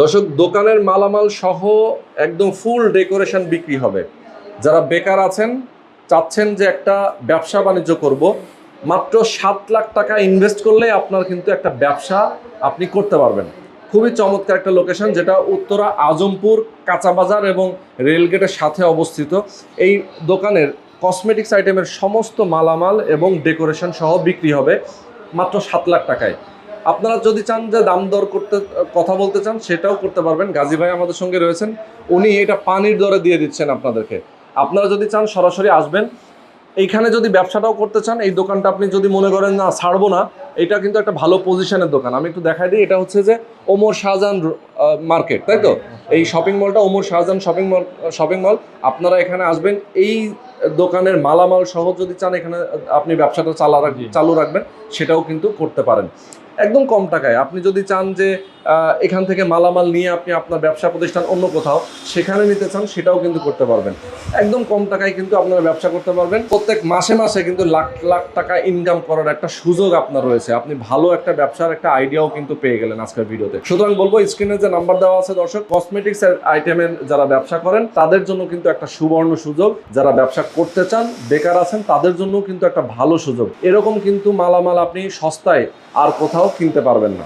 দর্শক, দোকানের মালামাল সহ একদম ফুল ডেকোরেশন বিক্রি হবে। যারা বেকার আছেন, চাচ্ছেন যে একটা ব্যবসা বাণিজ্য করব, মাত্র 7 লাখ টাকা ইনভেস্ট করলে আপনার কিন্তু একটা ব্যবসা আপনি করতে পারবেন। খুবই চমৎকার একটা লোকেশন, যেটা উত্তরা আজমপুর কাঁচা বাজার এবং রেলগেটের সাথে অবস্থিত। এই দোকানের কসমেটিক্স আইটেমের সমস্ত মালামাল এবং ডেকোরেশন সহ বিক্রি হবে মাত্র 7 লাখ টাকায়। আপনারা যদি চান যে দাম দর করতে কথা বলতে চান, সেটাও করতে পারবেন। গাজী ভাই আমাদের সঙ্গে রয়েছেন, উনি এটা পানির দরে দিয়ে দিচ্ছেন আপনাদেরকে। আপনারা যদি চান সরাসরি আসবেন। এইখানে যদি ব্যবসাটাও করতে চান, এই দোকানটা আপনি যদি মনে করেন না ছাড়বো না, এটা কিন্তু একটা ভালো পজিশনের দোকান। আমি একটু দেখাই দিই, এটা হচ্ছে যে ওমর শাহজাহান মার্কেট, তাই তো? এই শপিং মলটা ওমর শাহজাহান শপিং মল। আপনারা এখানে আসবেন, এই দোকানের মালামাল সহ যদি চান এখানে আপনি ব্যবসাটা চালু রাখবেন, সেটাও কিন্তু করতে পারেন একদম কম টাকায়। আপনি যদি চান যে এখান থেকে মালামাল নিয়ে আপনি আপনার ব্যবসা প্রতিষ্ঠান অন্য কোথাও সেখানে নিতে চান, সেটাও কিন্তু করতে পারবেন। একদম কম টাকায় কিন্তু আপনারা ব্যবসা করতে পারবেন। প্রত্যেক মাসে মাসে কিন্তু লাখ লাখ টাকা ইনকাম করার একটা সুযোগ আপনার রয়েছে। আপনি ভালো একটা ব্যবসার একটা আইডিয়াও কিন্তু পেয়ে গেলেন আজকের ভিডিওতে। সুতরাং বলবো, স্ক্রিনে যে নাম্বার দেওয়া আছে দর্শক, কসমেটিক্স আইটেমের যারা ব্যবসা করেন তাদের জন্য কিন্তু একটা সুবর্ণ সুযোগ। যারা ব্যবসা করতে চান, বেকার আছেন, তাদের জন্য কিন্তু একটা ভালো সুযোগ। এরকম কিন্তু মালামাল আপনি সস্তায় আর কোথাও কিনতে পারবেন না।